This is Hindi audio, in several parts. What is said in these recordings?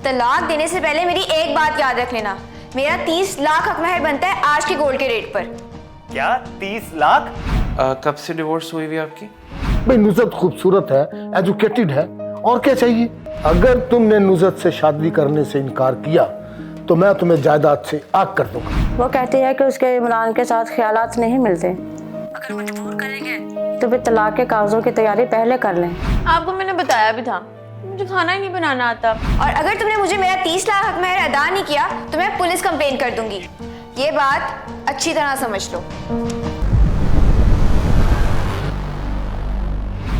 तलाक देने से पहले मेरी एक बात याद रख लेना, मेरा 30 लाख हक महर बनता है आज के गोल्ड के रेट पर। क्या 30 लाख? कब से डिवोर्स हुई हुई आपकी? भाई नुसरत खूबसूरत है, एजुकेटेड है, और क्या चाहिए। अगर तुमने नुसरत से शादी करने से इनकार किया तो मैं तुम्हें जायदाद से आग कर दूंगा। वो कहती है कि उसके इमरान के साथ ख्यालात नहीं मिलते, अगर मजबूर करेंगे तो फिर तलाक के कागजों की तैयारी पहले कर लें। आपको मैंने बताया भी था, मुझे खाना ही नहीं बनाना आता। और अगर तुमने मुझे मेरा 30 लाख हक महर अदा नहीं किया तो मैं पुलिस कंप्लेन कर दूंगी, ये बात अच्छी तरह समझ लो।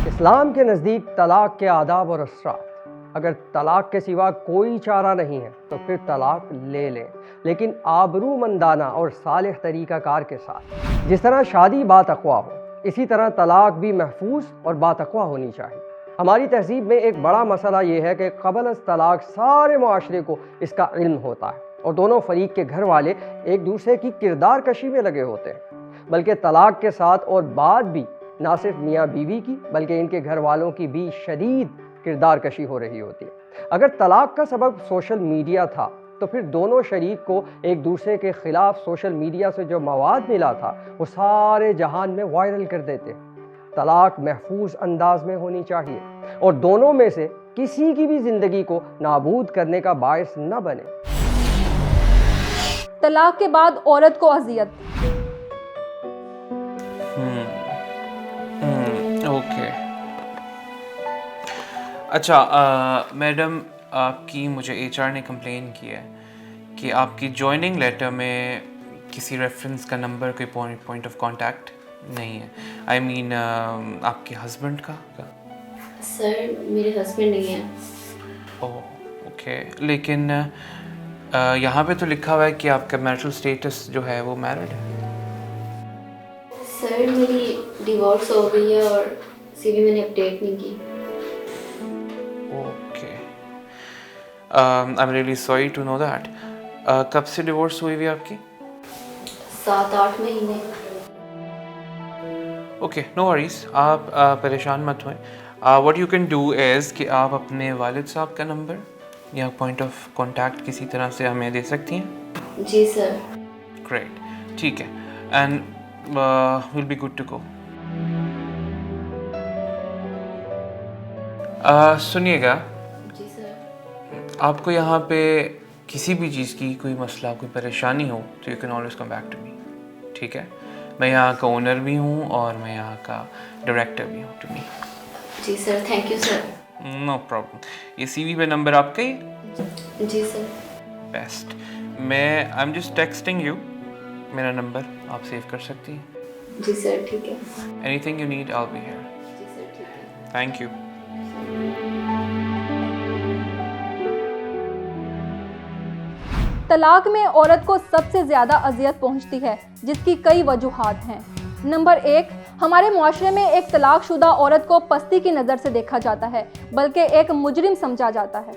इस्लाम के नज़दीक तलाक के आदाब और असरात, अगर तलाक के सिवा कोई चारा नहीं है तो फिर तलाक ले लें, लेकिन आबरूमंदाना और सालिह तरीक़ाकार के साथ। जिस तरह शादी बातक़वा हो, इसी तरह तलाक भी महफूज और बातक़वा होनी चाहिए। हमारी तहजीब में एक बड़ा मसला ये है कि क़ब्ल अज़ तलाक सारे मुआशरे को इसका इल्म होता है और दोनों फरीक के घर वाले एक दूसरे की किरदार कशी में लगे होते हैं। बल्कि तलाक के साथ और बाद भी ना सिर्फ मियाँ बीवी की बल्कि इनके घर वालों की भी शदीद किरदार कशी हो रही होती है। अगर तलाक का सबब सोशल मीडिया था तो फिर दोनों शरीक को एक दूसरे के खिलाफ सोशल मीडिया से जो मवाद मिला था वो सारे जहान में वायरल कर देते। तलाक महफूज अंदाज में होनी चाहिए और दोनों में से किसी की भी जिंदगी को नाबूद करने का बायस न बने। तलाक के बाद औरत को अजियत। ओके। अच्छा मैडम, आपकी मुझे एचआर ने कंप्लेन किया है कि आपकी जॉइनिंग लेटर में किसी रेफरेंस का नंबर, कोई पॉइंट ऑफ कांटेक्ट नहीं है। आई मीन आपके हस्बैंड का? सर मेरे हस्बैंड नहीं है। ओह ओके, लेकिन यहाँ पे तो लिखा हुआ है कि आपका मैरिटल स्टेटस जो है वो मैरिड है। सर मेरी डिवोर्स हो गई है और सीवी मैंने अपडेट नहीं की। Okay, I am really sorry to know that. कब से डिवोर्स हुई हुई आपकी? 7-8 महीने। ओके, नो वरीज, आप परेशान मत होएं। What you can do is कि आप अपने वालिद साहब का नंबर या पॉइंट ऑफ कांटेक्ट किसी तरह से हमें दे सकती हैं। जी सर। ग्रेट, ठीक है, and will be good to go. सुनिएगा, जी सर। आपको यहाँ पे किसी भी चीज़ की कोई मसला, कोई परेशानी हो तो you can always come back to me, ठीक है? मैं यहाँ का ओनर भी हूँ और मैं यहाँ का डायरेक्टर भी हूँ टू मी। जी sir, thank you sir. No problem. ये सीवी पे नंबर आपका ही? जी सर। बेस्ट। मैं I am just texting you, मेरा नंबर आप सेव कर सकती हैं। जी सर, ठीक है। Anything you need I will be here. जी सर, ठीक है। Thank you. तलाक में औरत को सबसे ज़्यादा अजियत पहुंचती है, जिसकी कई वजूहात हैं। नंबर 1, हमारे मुआशरे में एक तलाकशुदा औरत को पस्ती की नज़र से देखा जाता है, बल्कि एक मुजरिम समझा जाता है।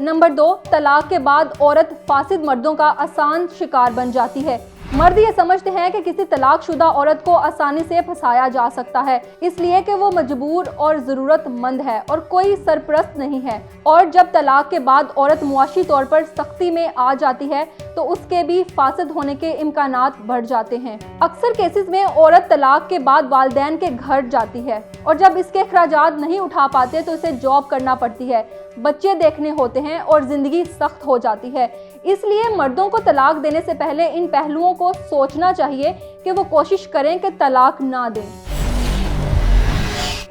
नंबर 2, तलाक के बाद औरत फासिद मर्दों का आसान शिकार बन जाती है। मर्द ये समझते हैं कि किसी तलाकशुदा औरत को आसानी से फंसाया जा सकता है, इसलिए कि वो मजबूर और ज़रूरतमंद है और कोई सरपरस्त नहीं है। और जब तलाक के बाद औरत मुआशी तौर पर सख्ती में आ जाती है तो उसके भी फासिद होने के इम्कानात बढ़ जाते हैं। अक्सर केसेस में औरत तलाक के बाद वालिदैन के घर जाती है और जब इसके अखराजात नहीं उठा पाते तो उसे जॉब करना पड़ती है, बच्चे देखने होते हैं और ज़िंदगी सख्त हो जाती है। इसलिए मर्दों को तलाक देने से पहले इन पहलुओं को सोचना चाहिए कि वो कोशिश करें कि तलाक ना दें।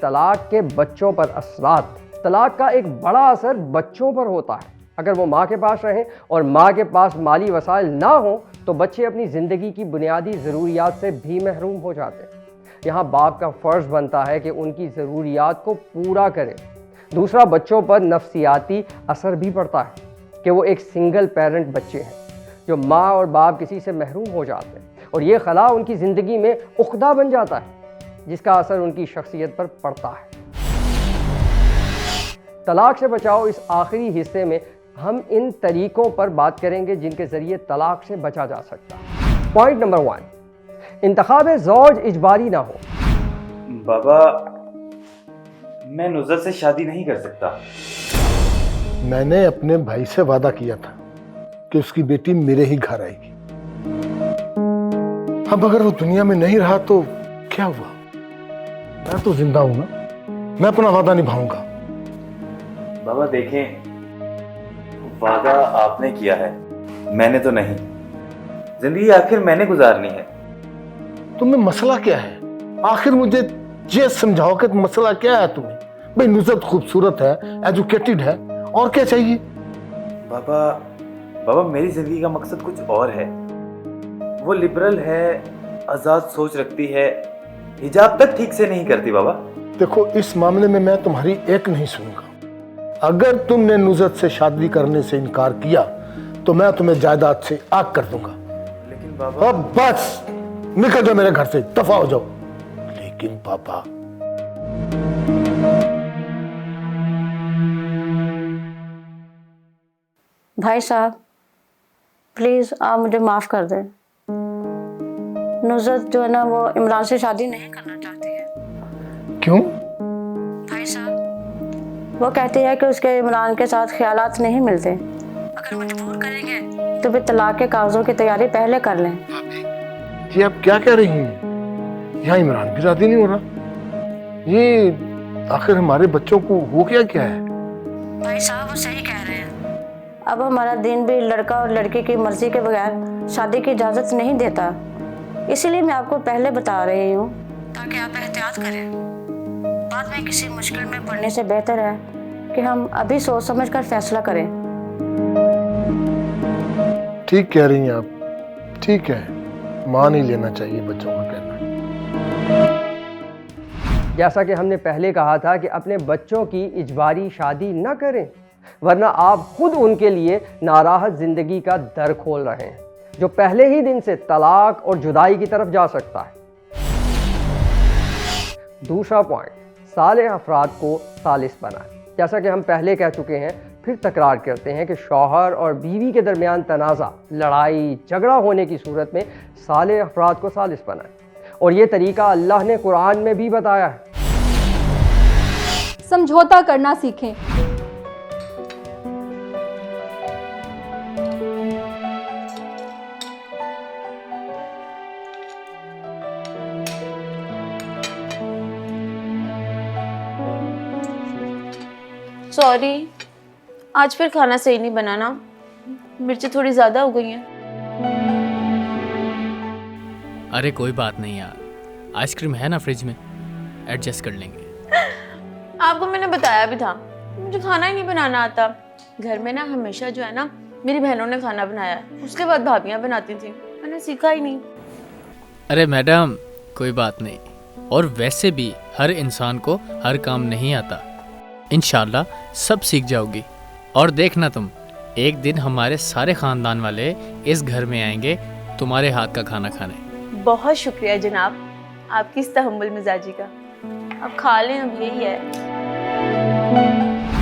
तलाक के बच्चों पर असरात। तलाक का एक बड़ा असर बच्चों पर होता है। अगर वो माँ के पास रहें और माँ के पास माली वसाइल ना हो तो बच्चे अपनी ज़िंदगी की बुनियादी ज़रूरियात से भी महरूम हो जाते हैं। यहाँ बाप का फ़र्ज़ बनता है कि उनकी ज़रूरियात को पूरा करें। दूसरा, बच्चों पर नफ्सियाती असर भी पड़ता है कि वो एक सिंगल पेरेंट बच्चे हैं जो माँ और बाप किसी से महरूम हो जाते हैं और ये खला उनकी ज़िंदगी में उख्दा बन जाता है जिसका असर उनकी शख्सियत पर पड़ता है। तलाक से बचाओ इस आखिरी हिस्से में हम इन तरीक़ों पर बात करेंगे जिनके ज़रिए तलाक से बचा जा सकता है। पॉइंट नंबर 1, इंतखाब ज़ौज इजबारी ना हो। बाबा, मैं नुज़रत से शादी नहीं कर सकता। मैंने अपने भाई से वादा किया था कि उसकी बेटी मेरे ही घर आएगी। अब अगर वो दुनिया में नहीं रहा तो क्या हुआ? मैं तो जिंदा हूं ना, मैं अपना वादा निभाऊंगा। बाबा देखें, वादा आपने किया है, मैंने तो नहीं। जिंदगी आखिर मैंने गुजारनी है। तुम्हें मसला क्या है? आखिर मुझे ये समझाओ कि मसला क्या है तुम्हें? भाई नुसरत खूबसूरत है, एजुकेटेड है, और क्या चाहिए? बाबा मेरी जिंदगी का मकसद कुछ और है। वो लिबरल है, आजाद सोच रखती है, हिजाब तक ठीक से नहीं करती। बाबा देखो, इस मामले में मैं तुम्हारी एक नहीं सुनूंगा। अगर तुमने नुसरत से शादी करने से इनकार किया तो मैं तुम्हें जायदाद से आग कर दूंगा। लेकिन बाबा, अब बस निकल जाओ मेरे घर से, दफा हो जाओ। लेकिन पापा, भाई साहब प्लीज़ आप मुझे माफ़ कर दें। नुसरत जो है ना वो इमरान से शादी नहीं करना चाहती है। क्यों? भाई साहब वो कहती है कि उसके इमरान के साथ ख्यालात नहीं मिलते। अगर मजबूर करेंगे तो फिर तलाक के कागजों की तैयारी पहले कर लें। ये आप क्या कह रही हैं? यहाँ इमरान भी शादी नहीं हो रहा। ये आखिर हमारे बच्चों को हो क्या है? भाई साहब वो सही कह रहे हैं। अब हमारा दिन भी लड़का और लड़की की मर्जी के बगैर शादी की इजाज़त नहीं देता। इसीलिए मैं आपको पहले बता रही हूँ ताकि आप एहतियात करें। बाद में किसी मुश्किल में पड़ने से बेहतर है कि हम अभी सोच समझ कर फैसला करें। ठीक कह रही हैं आप, ठीक है, मान ही लेना चाहिए बच्चों का कहना। जैसा कि हमने पहले कहा था कि अपने बच्चों की इजबारी शादी न करें, वरना आप खुद उनके लिए नाराहत ज़िंदगी का दर खोल रहे हैं जो पहले ही दिन से तलाक और जुदाई की तरफ जा सकता है। दूसरा पॉइंट, सालेह अफराद को सालिस बनाएं। जैसा कि हम पहले कह चुके हैं, फिर तकरार करते हैं कि शौहर और बीवी के दरमियान तनाज़ा, लड़ाई झगड़ा होने की सूरत में सालेह अफराद को सालिस बनाएं। और ये तरीका अल्लाह ने कुरान में भी बताया है। समझौता करना सीखें। सॉरी, आज फिर खाना सही नहीं बनाना, मिर्ची थोड़ी ज़्यादा हो गई हैं। अरे कोई बात नहीं यार, आइसक्रीम है ना फ्रिज में, एडजस्ट कर लेंगे। आपको मैंने बताया भी था, मुझे खाना ही नहीं बनाना आता। घर में ना हमेशा जो है ना मेरी बहनों ने खाना बनाया है, उसके बाद भाभियाँ बनाती थी, मैंने सीखा ही नहीं। अरे मैडम कोई बात नहीं, और वैसे भी हर इंसान को हर काम नहीं आता, इंशाल्लाह सब सीख जाओगी। और देखना तुम, एक दिन हमारे सारे ख़ानदान वाले इस घर में आएंगे तुम्हारे हाथ का खाना खाने। बहुत शुक्रिया जनाब, आपकी इस तहम्मुल मिजाजी का। अब खा लें, अब यही है।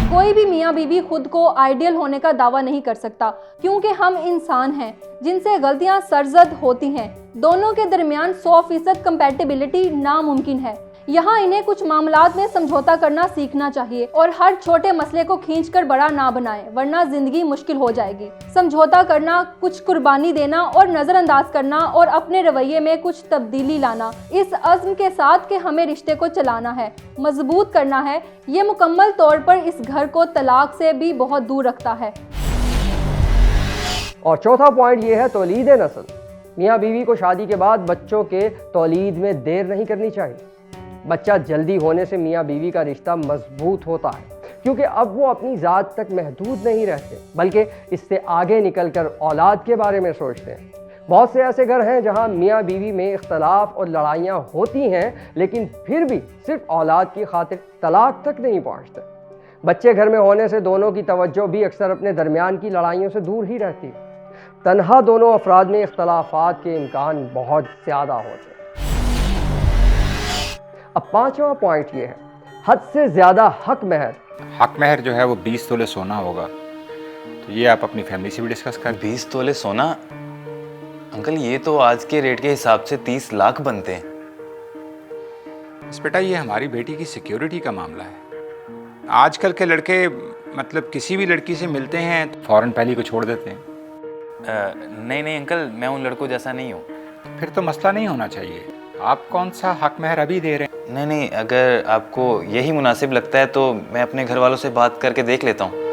कोई भी मियाँ बीवी खुद को आइडियल होने का दावा नहीं कर सकता, क्योंकि हम इंसान हैं जिनसे गलतियाँ सरजद होती हैं। दोनों के दरमियान 100% कंपैटिबिलिटी नामुमकिन है। यहाँ इन्हें कुछ मामलात में समझौता करना सीखना चाहिए और हर छोटे मसले को खींचकर बड़ा ना बनाएं, वरना जिंदगी मुश्किल हो जाएगी। समझौता करना, कुछ कुर्बानी देना और नज़रअंदाज करना और अपने रवैये में कुछ तब्दीली लाना, इस अज़्म के साथ कि हमें रिश्ते को चलाना है, मजबूत करना है, ये मुकम्मल तौर पर इस घर को तलाक से भी बहुत दूर रखता है। और चौथा पॉइंट ये है तौलीद नस्ल। मियाँ बीवी को शादी के बाद बच्चों के तौलीद में देर नहीं करनी चाहिए। बच्चा जल्दी होने से मियाँ बीवी का रिश्ता मजबूत होता है, क्योंकि अब वो अपनी ज़ात तक महदूद नहीं रहते, बल्कि इससे आगे निकलकर औलाद के बारे में सोचते हैं। बहुत से ऐसे घर हैं जहाँ मियाँ बीवी में इख्तलाफ और लड़ाइयाँ होती हैं, लेकिन फिर भी सिर्फ औलाद की खातिर तलाक तक नहीं पहुँचते। बच्चे घर में होने से दोनों की तवज्जो भी अक्सर अपने दरमियान की लड़ाइयों से दूर ही रहती है। तन्हा दोनों अफराद में इख्तलाफात के इम्कान बहुत ज़्यादा होते हैं। अब पांचवा पॉइंट ये है, हद से ज़्यादा हक महर। हक महर जो है वो 20 तोले सोना होगा, तो ये आप अपनी फैमिली से भी डिस्कस कर। 20 तोले सोना? अंकल ये तो आज के रेट के हिसाब से 30 लाख बनते हैं। इस बेटा ये हमारी बेटी की सिक्योरिटी का मामला है। आजकल के लड़के मतलब किसी भी लड़की से मिलते हैं तो फ़ौरन पहली को छोड़ देते हैं? नहीं नहीं अंकल, मैं उन लड़कों जैसा नहीं हूँ। फिर तो मसला नहीं होना चाहिए। आप कौन सा हक महर अभी दे रहे हैं? नहीं नहीं, अगर आपको यही मुनासिब लगता है तो मैं अपने घर वालों से बात करके देख लेता हूँ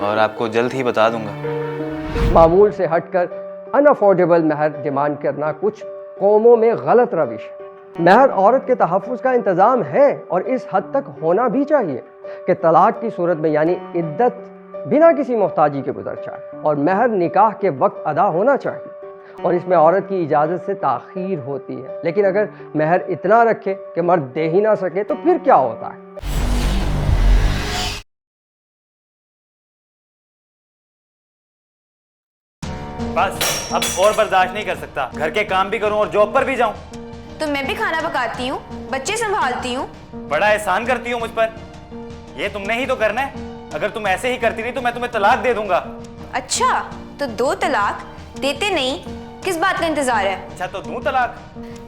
और आपको जल्द ही बता दूंगा। मामूल से हटकर अनअफोर्डेबल महर डिमांड करना कुछ कौमों में गलत रविश है। महर औरत के तहफ़्फ़ुज़ का इंतज़ाम है और इस हद तक होना भी चाहिए कि तलाक की सूरत में यानी इद्दत बिना किसी मोहताजी के गुजर जाए और महर निकाह के वक्त अदा होना चाहिए और इसमें औरत की इजाज़त से ताख़ीर होती है। लेकिन अगर महर इतना रखे कि मर्द दे ही ना सके तो फिर क्या होता है? बस अब और बर्दाश्त नहीं कर सकता। घर के काम भी करूं और जॉब पर भी जाऊं। तो मैं भी खाना पकाती हूँ, बच्चे संभालती हूँ। बड़ा एहसान करती हो मुझ पर। ये तुमने ही तो करना है। अगर तुम ऐसे ही करती रही तो मैं तुम्हें तलाक दे दूंगा। अच्छा, तो 2 तलाक देते नहीं, किस बात का इंतजार है? अच्छा तो दूं तलाक?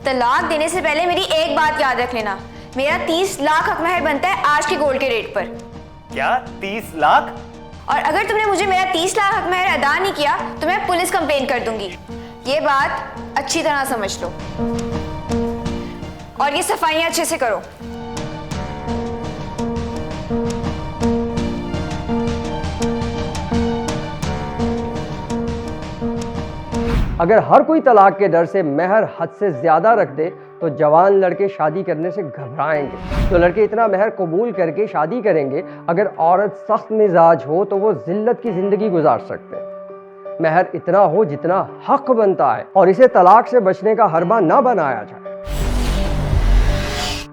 तलाक देने से पहले मेरी एक बात याद रख लेना, मेरा 30 लाख हक महर बनता है आज के गोल्ड के रेट पर। क्या 30 लाख? और अगर तुमने मुझे मेरा 30 लाख हक महर अदा नहीं किया तो मैं पुलिस कंप्लेन कर दूंगी। ये बात अच्छी तरह समझ लो और ये सफाइयां अच्छे से करो। अगर हर कोई तलाक के डर से महर हद से ज़्यादा रख दे तो जवान लड़के शादी करने से घबराएंगे। तो लड़के इतना महर कबूल करके शादी करेंगे। अगर औरत सख्त मिजाज हो तो वो जिल्लत की ज़िंदगी गुजार सकते हैं। महर इतना हो जितना हक बनता है और इसे तलाक से बचने का हरबा ना बनाया जाए।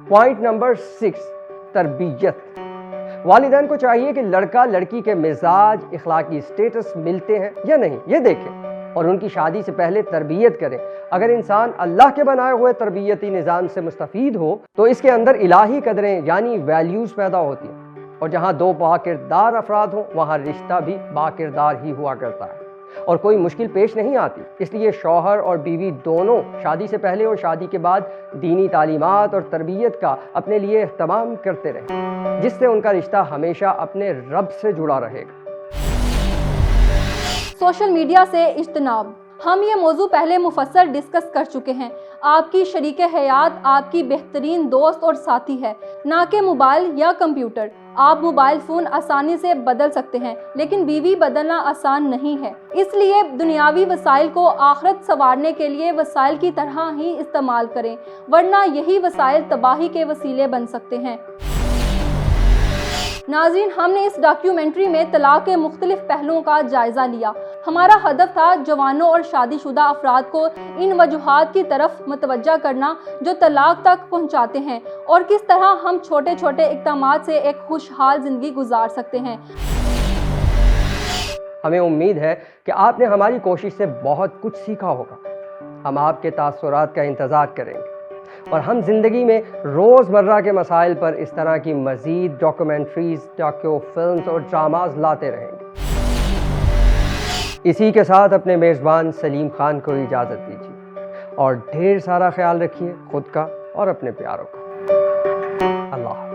पॉइंट नंबर 6, तरबियत। वालिदैन को चाहिए कि लड़का लड़की के मिजाज, इखलाकी स्टेटस मिलते हैं या नहीं ये देखें और उनकी शादी से पहले तरबियत करें। अगर इंसान अल्लाह के बनाए हुए तरबियती निज़ाम से मुस्तफ़ीद हो तो इसके अंदर इलाही कदरें यानी वैल्यूज़ पैदा होती हैं और जहाँ 2 बाकिरदार अफराद हों वहाँ रिश्ता भी बाकिरदार ही हुआ करता है और कोई मुश्किल पेश नहीं आती। इसलिए शौहर और बीवी दोनों शादी से पहले और शादी के बाद दीनी तालीमात और तरबियत का अपने लिए इह्तमाम करते रहें जिससे उनका रिश्ता हमेशा अपने रब से जुड़ा रहेगा। सोशल मीडिया से इज्तनाब। हम ये मौजू पहले मुफस्सल डिस्कस कर चुके हैं। आपकी शरीक हयात आपकी बेहतरीन दोस्त और साथी है, ना कि मोबाइल या कंप्यूटर। आप मोबाइल फ़ोन आसानी से बदल सकते हैं लेकिन बीवी बदलना आसान नहीं है। इसलिए दुनियावी वसाइल को आखिरत संवारने के लिए वसाइल की तरह ही इस्तेमाल करें, वरना यही वसाइल तबाही के वसीले बन सकते हैं। नाज़रीन, हमने इस डॉक्यूमेंट्री में तलाक के मुख्तलिफ पहलुओं का जायज़ा लिया। हमारा हदफ था जवानों और शादीशुदा अफराद को इन वजूहात की तरफ मुतवज्जा करना जो तलाक तक पहुँचाते हैं और किस तरह हम छोटे छोटे इक़दामात से एक खुशहाल ज़िंदगी गुजार सकते हैं। हमें उम्मीद है कि आपने हमारी कोशिश से बहुत कुछ सीखा होगा। हम आपके तासुरात का इंतज़ार करेंगे और हम ज़िंदगी में रोज़मर्रा के मसाइल पर इस तरह की मज़ीद डॉक्यूमेंट्रीज़, डॉक्यू फिल्म्स और ड्रामाज लाते रहेंगे। इसी के साथ अपने मेज़बान सलीम खान को इजाज़त दीजिए और ढेर सारा ख्याल रखिए खुद का और अपने प्यारों का। अल्लाह।